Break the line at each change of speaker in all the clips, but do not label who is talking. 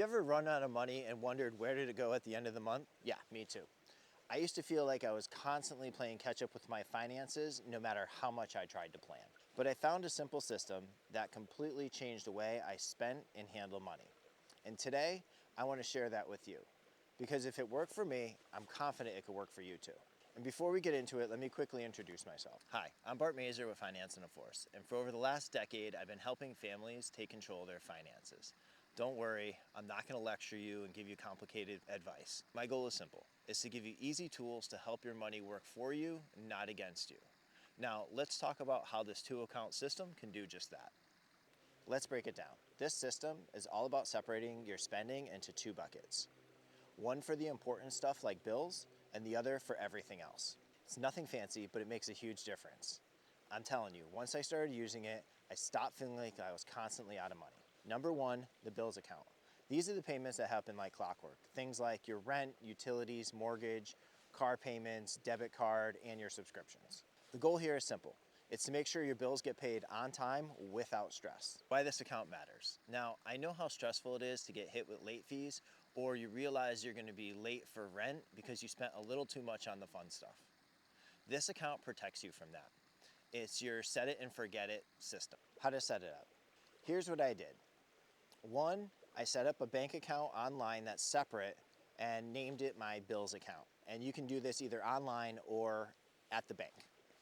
you ever run out of money and wondered where did it go at the end of the month? Yeah, me too. I used to feel like I was constantly playing catch up with my finances no matter how much I tried to plan. But I found a simple system that completely changed the way I spent and handle money. And today, I want to share that with you. Because if it worked for me, I'm confident it could work for you too. And before we get into it, let me quickly introduce myself. Hi, I'm Bart Mazer with Finance and a Force. And for over the last decade, I've been helping families take control of their finances. Don't worry, I'm not going to lecture you and give you complicated advice. My goal is simple, is to give you easy tools to help your money work for you, not against you. Now, let's talk about how this two-account system can do just that. Let's break it down. This system is all about separating your spending into two buckets. One for the important stuff like bills, and the other for everything else. It's nothing fancy, but it makes a huge difference. I'm telling you, once I started using it, I stopped feeling like I was constantly out of money. Number one, the bills account. These are the payments that happen like clockwork. Things like your rent, utilities, mortgage, car payments, debit card, and your subscriptions. The goal here is simple. It's to make sure your bills get paid on time without stress. Why this account matters. Now, I know how stressful it is to get hit with late fees, or you realize you're going to be late for rent because you spent a little too much on the fun stuff. This account protects you from that. It's your set it and forget it system. How to set it up? Here's what I did. One, I set up a bank account online that's separate and named it my bills account. And you can do this either online or at the bank.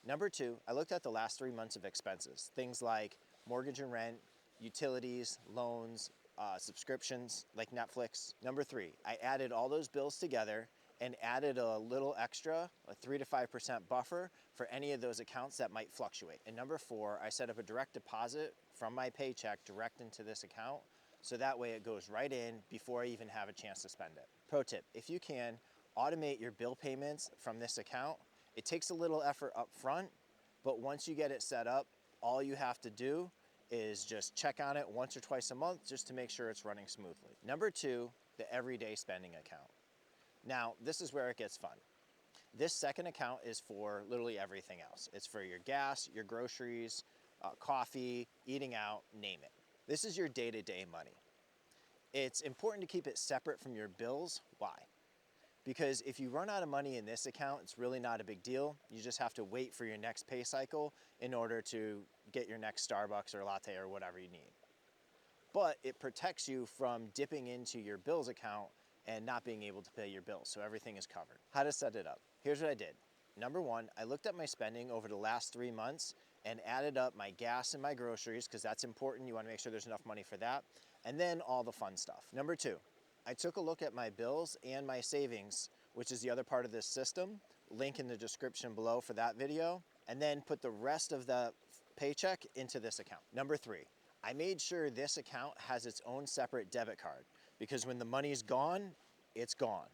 Number two, I looked at the last 3 months of expenses, things like mortgage and rent, utilities, loans, subscriptions like Netflix. Number three, I added all those bills together and added a little extra, a 3 to 5% buffer for any of those accounts that might fluctuate. And number four, I set up a direct deposit from my paycheck direct into this account, so that way it goes right in before I even have a chance to spend it. Pro tip, if you can, automate your bill payments from this account. It takes a little effort up front, but once you get it set up, all you have to do is just check on it once or twice a month just to make sure it's running smoothly. Number two, the everyday spending account. Now, this is where it gets fun. This second account is for literally everything else. It's for your gas, your groceries, coffee, eating out, name it. This is your day-to-day money. It's important to keep it separate from your bills. Why? Because if you run out of money in this account, it's really not a big deal. You just have to wait for your next pay cycle in order to get your next Starbucks or latte or whatever you need. But it protects you from dipping into your bills account and not being able to pay your bills, so everything is covered. How to set it up? Here's what I did. Number one, I looked at my spending over the last 3 months and added up my gas and my groceries, because that's important. You want to make sure there's enough money for that. And then all the fun stuff. Number two, I took a look at my bills and my savings, which is the other part of this system, link in the description below for that video, and then put the rest of the paycheck into this account. Number three, I made sure this account has its own separate debit card, because when the money's gone, it's gone.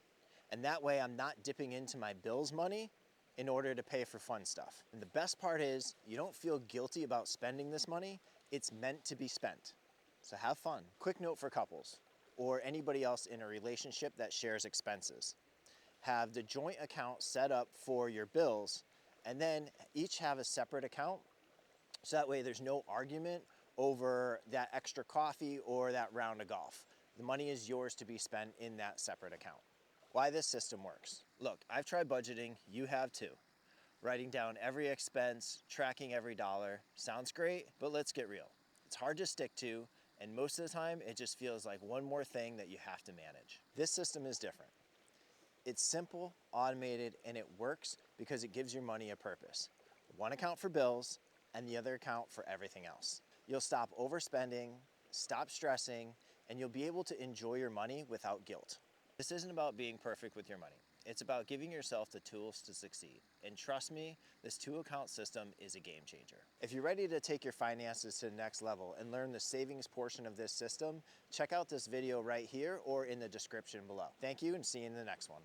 And that way I'm not dipping into my bills money in order to pay for fun stuff. And the best part is you don't feel guilty about spending this money. It's meant to be spent. So have fun. Quick note for couples or anybody else in a relationship that shares expenses. Have the joint account set up for your bills, and then each have a separate account, so that way there's no argument over that extra coffee or that round of golf. The money is yours to be spent in that separate account. Why this system works. Look, I've tried budgeting, you have too. Writing down every expense, tracking every dollar, sounds great, but let's get real. It's hard to stick to, and most of the time it just feels like one more thing that you have to manage. This system is different. It's simple, automated, and it works because it gives your money a purpose. One account for bills and the other account for everything else. You'll stop overspending, stop stressing, and you'll be able to enjoy your money without guilt. This isn't about being perfect with your money. It's about giving yourself the tools to succeed. And trust me, this two-account system is a game changer. If you're ready to take your finances to the next level and learn the savings portion of this system, check out this video right here or in the description below. Thank you, and see you in the next one.